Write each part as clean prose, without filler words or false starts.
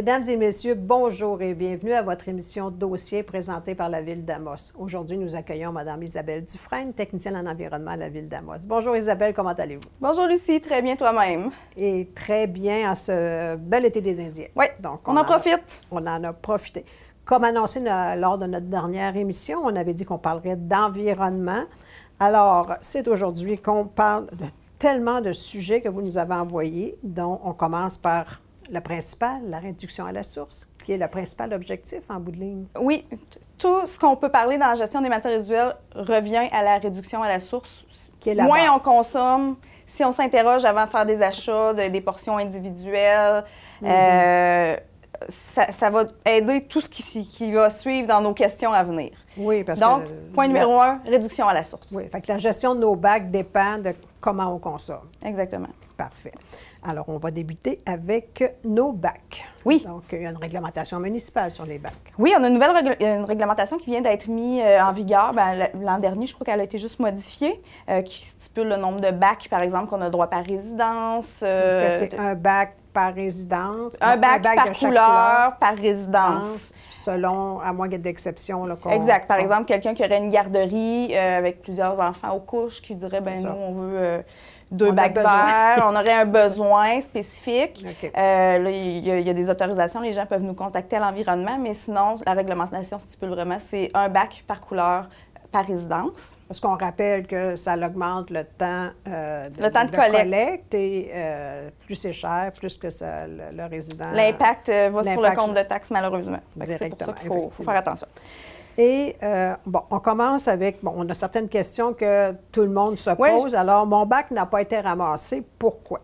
Mesdames et messieurs, bonjour et bienvenue à votre émission Dossier présentée par la Ville d'Amos. Aujourd'hui, nous accueillons Mme Isabelle Dufresne, technicienne en environnement à la Ville d'Amos. Bonjour Isabelle, comment allez-vous? Bonjour Lucie, très bien toi-même. Et très bien en ce bel été des Indiens. Oui, donc on en profite. On en a profité. Comme annoncé lors de notre dernière émission, on avait dit qu'on parlerait d'environnement. Alors, c'est aujourd'hui qu'on parle de tellement de sujets que vous nous avez envoyés, dont on commence par le principal, la réduction à la source, qui est le principal objectif en bout de ligne. Oui, tout ce qu'on peut parler dans la gestion des matières résiduelles revient à la réduction à la source. Qui est la Moins base. on consomme, si on s'interroge avant de faire des achats, des portions individuelles, ça va aider tout ce qui va suivre dans nos questions à venir. Oui, parce Donc, que... point numéro 1, réduction à la source. Oui, fait que la gestion de nos bacs dépend de comment on consomme. Exactement. Parfait. Alors, on va débuter avec nos bacs. Oui. Donc, il y a une réglementation municipale sur les bacs. Oui, on a une réglementation qui vient d'être mise en vigueur. L'an dernier, je crois qu'elle a été juste modifiée, qui stipule le nombre de bacs, par exemple, qu'on a droit par résidence. C'est un bac par résidence. Un bac par de chaque couleur, par résidence. Selon, à moins d'exception. Exact. Par exemple, quelqu'un qui aurait une garderie avec plusieurs enfants aux couches, qui dirait, nous, on veut... deux bacs verts, on aurait un besoin spécifique. Okay. Là, il y a des autorisations, les gens peuvent nous contacter à l'environnement, mais sinon, la réglementation stipule vraiment, c'est un bac par couleur par résidence. Parce qu'on rappelle que ça augmente le temps de collecte. Et plus c'est cher, plus que ça, le résident... L'impact va sur le compte de taxes, malheureusement. C'est pour ça qu'il faut faire attention. Et, on commence avec, on a certaines questions que tout le monde se pose. Alors, mon bac n'a pas été ramassé. Pourquoi?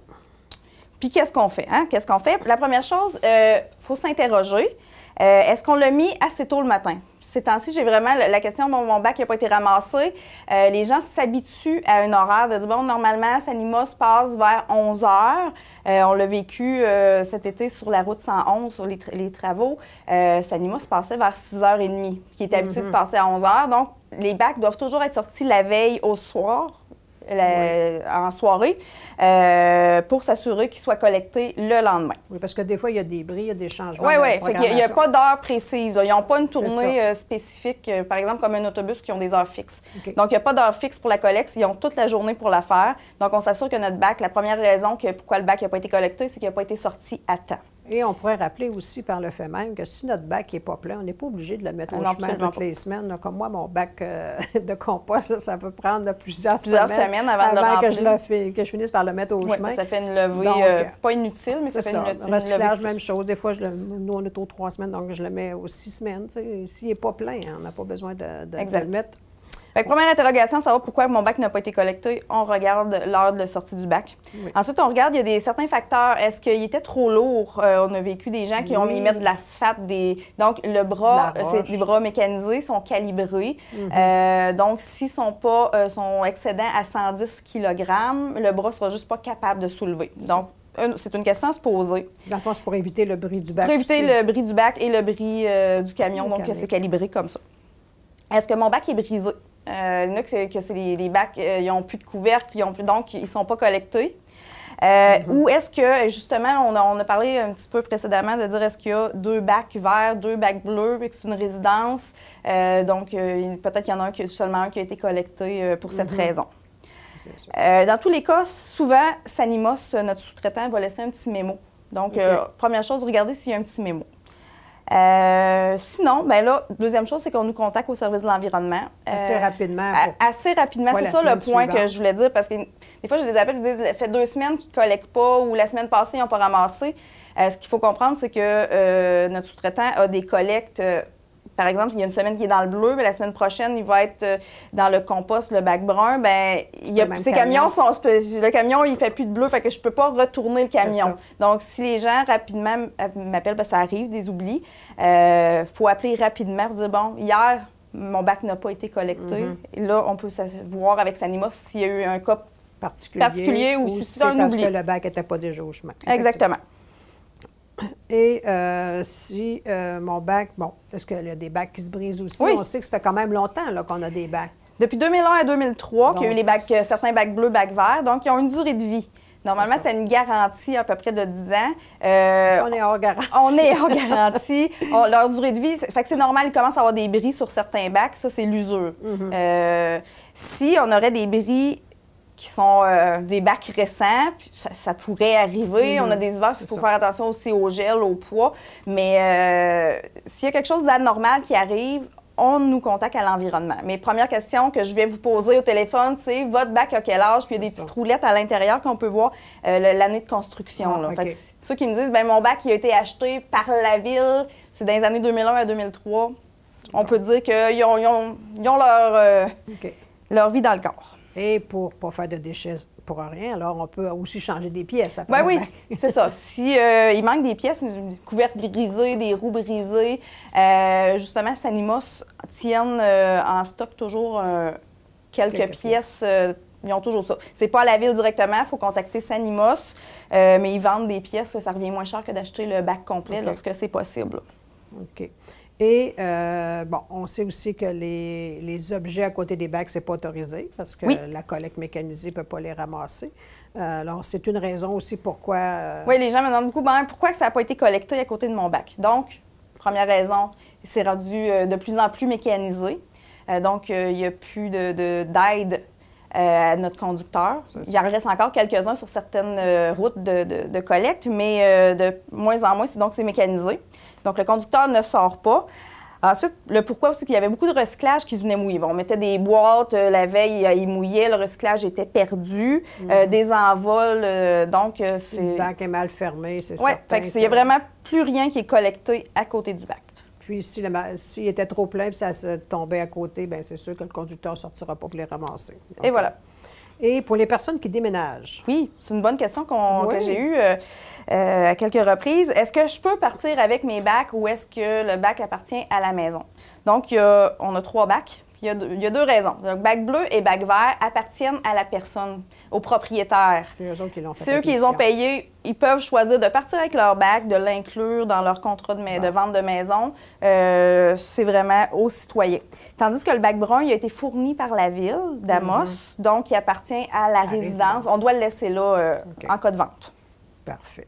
Puis, qu'est-ce qu'on fait? Qu'est-ce qu'on fait? La première chose, il faut s'interroger. Est-ce qu'on l'a mis assez tôt le matin? Ces temps-ci, j'ai vraiment la question, mon bac n'a pas été ramassé. Les gens s'habituent à un horaire de dire, normalement, Sanima se passe vers 11 heures. On l'a vécu cet été sur la route 111, sur les travaux. Sanima se passait vers 6h30, qui est habitué de passer à 11 heures. Donc, les bacs doivent toujours être sortis la veille au soir. En soirée, pour s'assurer qu'ils soient collectés le lendemain. Oui, parce que des fois, il y a des bris, il y a des changements. Oui, il n'y a pas d'heure précise. Ils n'ont pas une tournée spécifique, par exemple, comme un autobus qui ont des heures fixes. Okay. Donc, il n'y a pas d'heure fixe pour la collecte. Ils ont toute la journée pour la faire. Donc, on s'assure que notre bac, la première raison pourquoi le bac n'a pas été collecté, c'est qu'il n'a pas été sorti à temps. Et on pourrait rappeler aussi par le fait même que si notre bac n'est pas plein, on n'est pas obligé de le mettre au chemin toutes les semaines. Là, comme moi, mon bac de compost, ça peut prendre plusieurs semaines avant que je finisse par le mettre au chemin. Ça fait une levée, pas inutile, mais ça fait une levée. Recyclage, même chose. Des fois, nous, on est aux 3 semaines, donc je le mets aux 6 semaines. S'il n'est pas plein, on n'a pas besoin de le mettre. Première interrogation, savoir pourquoi mon bac n'a pas été collecté. On regarde l'heure de sortie du bac. Oui. Ensuite, on regarde, il y a certains facteurs. Est-ce qu'il était trop lourd? On a vécu des gens qui ont mis mettre de l'asphalte. Donc, le bras, c'est des bras mécanisés, sont calibrés. Donc, s'ils sont excédents à 110 kg, le bras ne sera juste pas capable de soulever. Donc, c'est une question à se poser. Dans le fond, c'est pour éviter le bris du bac. Pour éviter le bris du bac et le bris du camion. Donc, c'est calibré comme ça. Est-ce que mon bac est brisé? Il y en a que c'est les bacs, ils n'ont plus de couvercle, donc ils ne sont pas collectés. Ou est-ce que, justement, on a parlé un petit peu précédemment de dire est-ce qu'il y a 2 bacs verts, 2 bacs bleus, et que c'est une résidence. Donc, peut-être qu'il y en a seulement un qui a été collecté pour cette raison. Dans tous les cas, souvent, Sanimos, notre sous-traitant, va laisser un petit mémo. Donc, première chose, regardez s'il y a un petit mémo. Sinon, deuxième chose, c'est qu'on nous contacte au service de l'environnement. Assez rapidement. Assez rapidement, c'est ça le point que je voulais dire, parce que des fois, j'ai des appels qui disent « fait 2 semaines qu'ils ne collectent pas » ou « la semaine passée, ils n'ont pas ramassé ». Ce qu'il faut comprendre, c'est que notre sous-traitant a des collectes. Par exemple, il y a une semaine qui est dans le bleu, mais la semaine prochaine, il va être dans le compost, le bac brun. Ces camions sont... Le camion, il ne fait plus de bleu, fait que je ne peux pas retourner le camion. Donc, si les gens rapidement m'appellent, ça arrive, des oublis, faut appeler rapidement pour dire, bon, hier, mon bac n'a pas été collecté. Et là, on peut voir avec Sanima s'il y a eu un cas particulier ou si c'est un oubli. Parce que le bac n'était pas déjà au chemin. Exactement. Et si mon bac, est-ce qu'il y a des bacs qui se brisent aussi? Oui. On sait que ça fait quand même longtemps qu'on a des bacs. Depuis 2001 à 2003, qu'il y a eu certains bacs bleus, bacs verts, donc ils ont une durée de vie. Normalement, c'est une garantie à peu près de 10 ans. On est hors garantie. On est hors garantie. Leur durée de vie, fait que c'est normal, ils commencent à avoir des bris sur certains bacs. Ça, c'est l'usure. Si on aurait des bris qui sont des bacs récents, puis ça pourrait arriver. On a des hivers, il faut faire attention aussi au gel, au poids. Mais s'il y a quelque chose d'anormal qui arrive, on nous contacte à l'environnement. Mes premières questions que je vais vous poser au téléphone, c'est votre bac à quel âge? Puis il y a des petites roulettes à l'intérieur qu'on peut voir l'année de construction. Là. Fait que ceux qui me disent, bien, mon bac il a été acheté par la ville, c'est dans les années 2001 à 2003, on peut dire qu'ils ont leur vie dans le corps. Et pour ne pas faire de déchets pour rien, alors on peut aussi changer des pièces après. Ben oui, c'est ça. Si il manque des pièces, une couvercle brisée, des roues brisées, justement, Sanimos tiennent en stock toujours quelques pièces. Ils ont toujours ça. C'est pas à la ville directement, il faut contacter Sanimos, mais ils vendent des pièces, ça revient moins cher que d'acheter le bac complet lorsque c'est possible. OK. Et, bon, on sait aussi que les objets à côté des bacs, c'est pas autorisé parce que la collecte mécanisée ne peut pas les ramasser. Alors, c'est une raison aussi pourquoi... Oui, les gens me demandent beaucoup, pourquoi ça n'a pas été collecté à côté de mon bac? Donc, première raison, c'est rendu de plus en plus mécanisé. Donc, il n'y a plus d'aide à notre conducteur. Il en reste encore quelques-uns sur certaines routes de collecte, mais de moins en moins, c'est mécanisé. Donc, le conducteur ne sort pas. Ensuite, le pourquoi aussi qu'il y avait beaucoup de recyclage qui venait mouiller. Bon, on mettait des boîtes, la veille, il mouillait, le recyclage était perdu, des envols, donc c'est... Le bac est mal fermé, c'est certain. Oui, il n'y a vraiment plus rien qui est collecté à côté du bac. Puis, s'il était trop plein et ça se tombait à côté, bien, c'est sûr que le conducteur ne sortira pas pour les ramasser. Donc, et voilà. Et pour les personnes qui déménagent? Oui, c'est une bonne question que j'ai eue à quelques reprises. Est-ce que je peux partir avec mes bacs ou est-ce que le bac appartient à la maison? Donc, on a 3 bacs. Il y a 2 raisons. Donc, bac bleu et bac vert appartiennent à la personne, au propriétaire. C'est eux autres qui l'ont fait. Ceux qui les ont payés, ils peuvent choisir de partir avec leur bac, de l'inclure dans leur contrat de vente de maison. C'est vraiment aux citoyens. Tandis que le bac brun, il a été fourni par la ville d'Amos, donc il appartient à la résidence. On doit le laisser là en cas de vente. Parfait.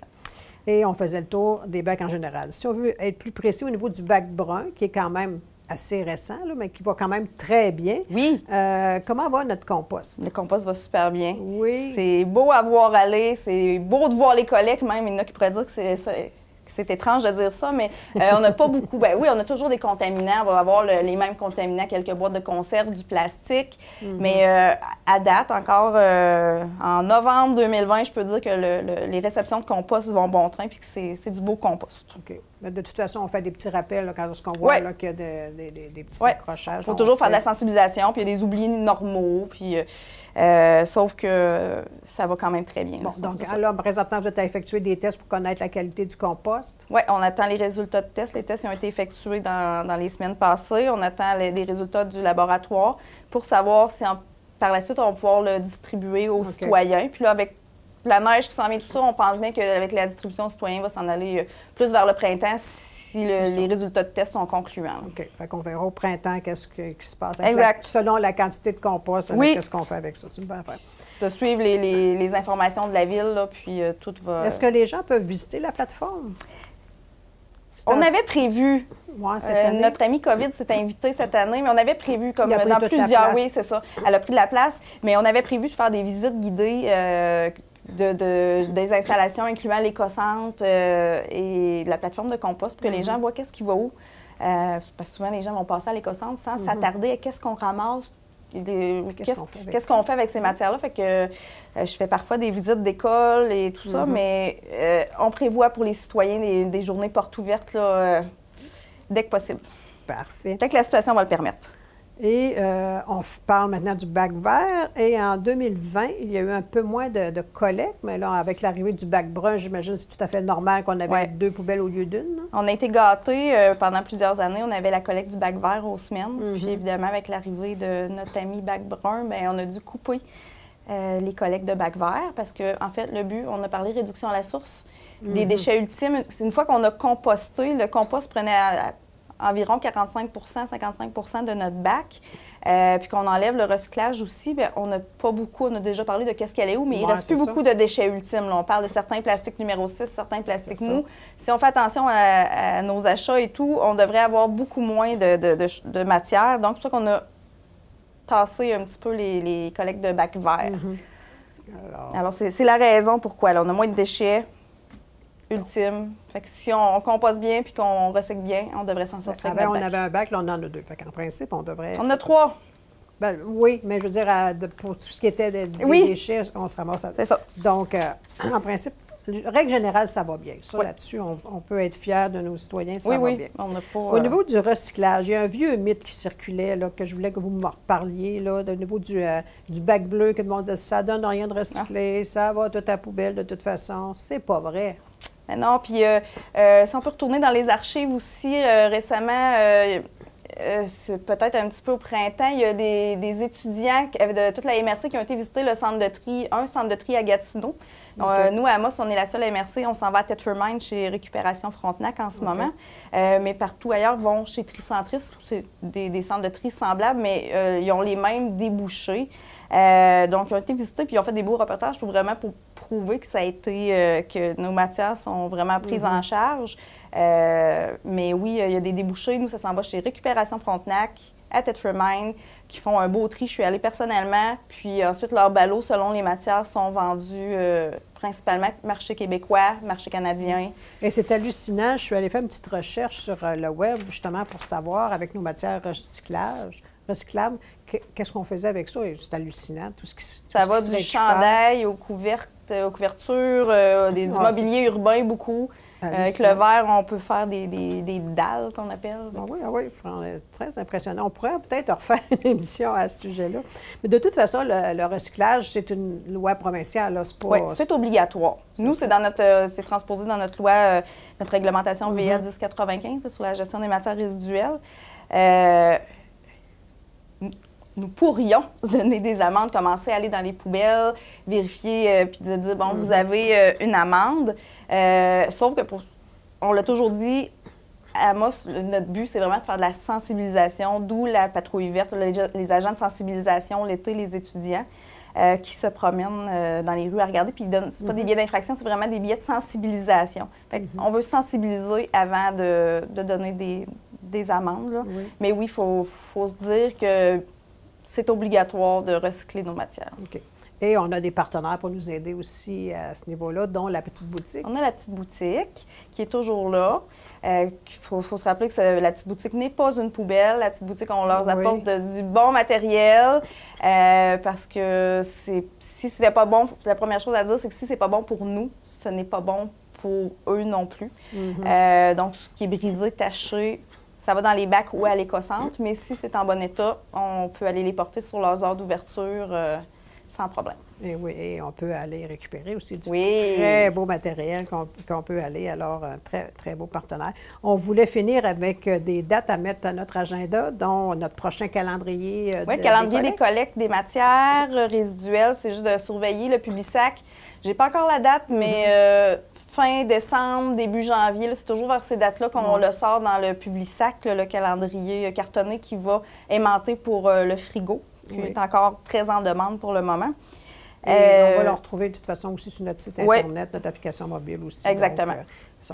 Et on faisait le tour des bacs en général. Si on veut être plus précis au niveau du bac brun, qui est quand même assez récent, là, mais qui va quand même très bien. Oui. Comment va notre compost? Le compost va super bien. Oui. C'est beau à voir aller, c'est beau de voir les collectes même. Il y en a qui pourraient dire que c'est étrange de dire ça, mais on n'a pas beaucoup. Ben oui, on a toujours des contaminants. On va avoir les mêmes contaminants, quelques boîtes de conserve, du plastique. Mais à date, encore en novembre 2020, je peux dire que les réceptions de compost vont bon train puis que c'est du beau compost. OK. Mais de toute façon, on fait des petits rappels là, quand on voit qu'il y a des petits accrochages. Il faut toujours faire de la sensibilisation, puis il y a des oublis normaux, puis sauf que ça va quand même très bien. Bon, donc, alors, présentement, vous êtes à effectuer des tests pour connaître la qualité du compost? Oui, on attend les résultats de tests. Les tests ont été effectués dans les semaines passées. On attend des résultats du laboratoire pour savoir si, par la suite, on va pouvoir le distribuer aux citoyens. Puis là, avec la neige qui s'en vient, tout ça, on pense bien qu'avec la distribution aux citoyens, il va s'en aller plus vers le printemps si les résultats de tests sont concluants. OK. Fait qu'on verra au printemps qu'est-ce qui se passe. Exact. Selon la quantité de compost, qu'est-ce qu'on fait avec ça. C'est une bonne affaire. De suivre les informations de la ville, là, puis tout va... Est-ce que les gens peuvent visiter la plateforme? On avait prévu, cette notre ami COVID s'est invité cette année, mais on avait prévu, comme dans plusieurs, oui, c'est ça, elle a pris de la place, mais on avait prévu de faire des visites guidées des installations incluant l'éco-centre et la plateforme de compost pour que les gens voient qu'est-ce qui va où. Parce que souvent, les gens vont passer à l'éco-centre sans s'attarder à qu'est-ce qu'on ramasse, qu'est-ce qu'on fait avec ces matières-là. Fait que je fais parfois des visites d'école et tout ça, mais on prévoit pour les citoyens des journées portes ouvertes là, dès que possible. Parfait. Dès que la situation va le permettre. Et on parle maintenant du bac vert. Et en 2020, il y a eu un peu moins de collecte, mais là, avec l'arrivée du bac brun, j'imagine que c'est tout à fait normal qu'on avait 2 poubelles au lieu d'une. On a été gâtés pendant plusieurs années. On avait la collecte du bac vert aux semaines. Puis évidemment, avec l'arrivée de notre ami bac brun, bien, on a dû couper les collectes de bac vert parce que, en fait, le but, on a parlé réduction à la source des déchets ultimes. Une fois qu'on a composté, le compost prenait environ 45-55 de notre bac, puis qu'on enlève le recyclage aussi, bien, on n'a pas beaucoup, on a déjà parlé de qu'est-ce qu'elle est où, mais il ne reste plus beaucoup de déchets ultimes. Là. On parle de certains plastiques numéro 6, certains plastiques mous. Si on fait attention à nos achats et tout, on devrait avoir beaucoup moins de matière. Donc, c'est pour ça qu'on a tassé un petit peu les collectes de bacs verts. Alors c'est la raison pourquoi. Là, on a moins de déchets ultimes. Fait que si on composte bien puis qu'on recycle bien, on devrait s'en sortir. Avant, on avait un bac, là, on en a 2. Fait qu'en principe, on devrait... On en a 3. Ben, oui, mais je veux dire, pour tout ce qui était des déchets, on se ramasse à... C'est ça. Donc, en principe, règle générale, ça va bien. Ça, là-dessus, on peut être fiers de nos citoyens, ça va bien. On n'a pas, Au niveau du recyclage, il y a un vieux mythe qui circulait, là, que je voulais que vous me reparliez, là, au niveau du bac bleu, que le monde disait, ça donne rien de recycler, ça va tout à la poubelle de toute façon. C'est pas vrai. Non, puis si on peut retourner dans les archives aussi, récemment, peut-être un petit peu au printemps, il y a des étudiants de toute la MRC qui ont été visiter le centre de tri, un centre de tri à Gatineau. Nous, à Amos, on est la seule MRC, on s'en va à Tetford Mines chez Récupération Frontenac en ce moment. Mais partout ailleurs, vont chez Tricentris, c'est des centres de tri semblables, mais ils ont les mêmes débouchés. Donc, ils ont été visités, puis ils ont fait des beaux reportages pour prouver que ça a été, que nos matières sont vraiment prises en charge. Mais oui, il y a des débouchés. Nous, ça s'en va chez Récupération Frontenac, à Tetford Mines, qui font un beau tri. Je suis allée personnellement. Puis ensuite, leurs ballots, selon les matières, sont vendus principalement marché québécois, marché canadien. Et c'est hallucinant. Je suis allée faire une petite recherche sur le web, justement, pour savoir, avec nos matières recyclables, qu'est-ce qu'on faisait avec ça. Et c'est hallucinant, tout ce qui ça va du chandail aux couvertures, du mobilier urbain, beaucoup. Avec le verre, on peut faire des dalles, qu'on appelle. Oui, très impressionnant. On pourrait peut-être refaire une émission à ce sujet-là. Mais de toute façon, le recyclage, c'est une loi provinciale. Oui, c'est obligatoire. Nous, c'est transposé dans notre loi, notre réglementation VA 1095 sur la gestion des matières résiduelles. Nous pourrions donner des amendes, commencer à aller dans les poubelles, vérifier, puis de dire, bon, vous avez une amende. Sauf que, on l'a toujours dit, à Amos, notre but, c'est vraiment de faire de la sensibilisation, d'où la patrouille verte, les agents de sensibilisation, l'été, les étudiants qui se promènent dans les rues à regarder. Puis, c'est pas des billets d'infraction, c'est vraiment des billets de sensibilisation. Fait on veut sensibiliser avant de donner des amendes. Là. Mais oui, il faut se dire que c'est obligatoire de recycler nos matières. OK. Et on a des partenaires pour nous aider aussi à ce niveau-là, dont la petite boutique. On a la petite boutique qui est toujours là. Il faut se rappeler que la petite boutique n'est pas une poubelle. La petite boutique, on leur apporte du bon matériel parce que si c'était pas bon, la première chose à dire, c'est que si c'est pas bon pour nous, ce n'est pas bon pour eux non plus. Donc, ce qui est brisé, taché, ça va dans les bacs ou à l'éco-centre, mais si c'est en bon état, on peut aller les porter sur leurs heures d'ouverture sans problème. Et oui, et on peut aller récupérer aussi du très beau matériel qu'on peut aller. Alors, un très, très beau partenaire. On voulait finir avec des dates à mettre à notre agenda, dont notre prochain calendrier. Oui, le calendrier des collectes des matières résiduelles, c'est juste de surveiller le Publisac. J'ai pas encore la date, mais fin décembre, début janvier, c'est toujours vers ces dates-là qu'on le sort dans le Publisac, le calendrier cartonné qui va aimanter pour le frigo, qui est encore très en demande pour le moment. Et on va le retrouver de toute façon aussi sur notre site Internet, notre application mobile aussi. Exactement. Donc,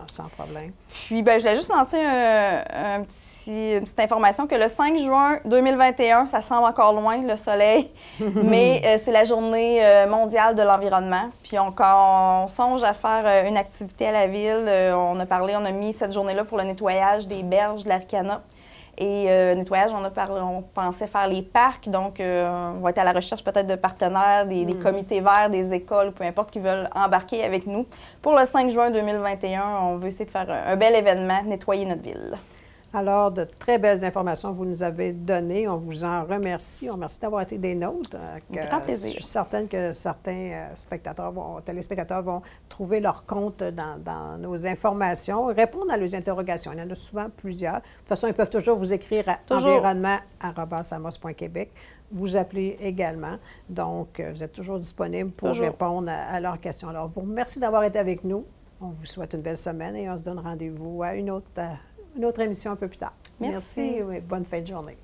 sans problème. Puis, je voulais juste lancer une petite information que le 5 juin 2021, ça semble encore loin, le soleil, mais c'est la journée mondiale de l'environnement. Puis, on songe à faire une activité à la ville. On a mis cette journée-là pour le nettoyage des berges de l'Aricana. Et nettoyage, on pensait faire les parcs, donc on va être à la recherche peut-être de partenaires, des comités verts, des écoles, peu importe, qui veulent embarquer avec nous. Pour le 5 juin 2021, on veut essayer de faire un bel événement, nettoyer notre ville. Alors, de très belles informations vous nous avez données. On vous en remercie. On remercie d'avoir été des nôtres. Grand plaisir. Je suis certaine que certains téléspectateurs vont trouver leur compte dans nos informations, répondre à leurs interrogations. Il y en a souvent plusieurs. De toute façon, ils peuvent toujours vous écrire à environnement@amos.québec. Vous appelez également. Donc, vous êtes toujours disponible pour répondre à leurs questions. Alors, je vous remercie d'avoir été avec nous. On vous souhaite une belle semaine et on se donne rendez-vous à une autre une autre émission un peu plus tard. Merci. Oui, bonne fin de journée.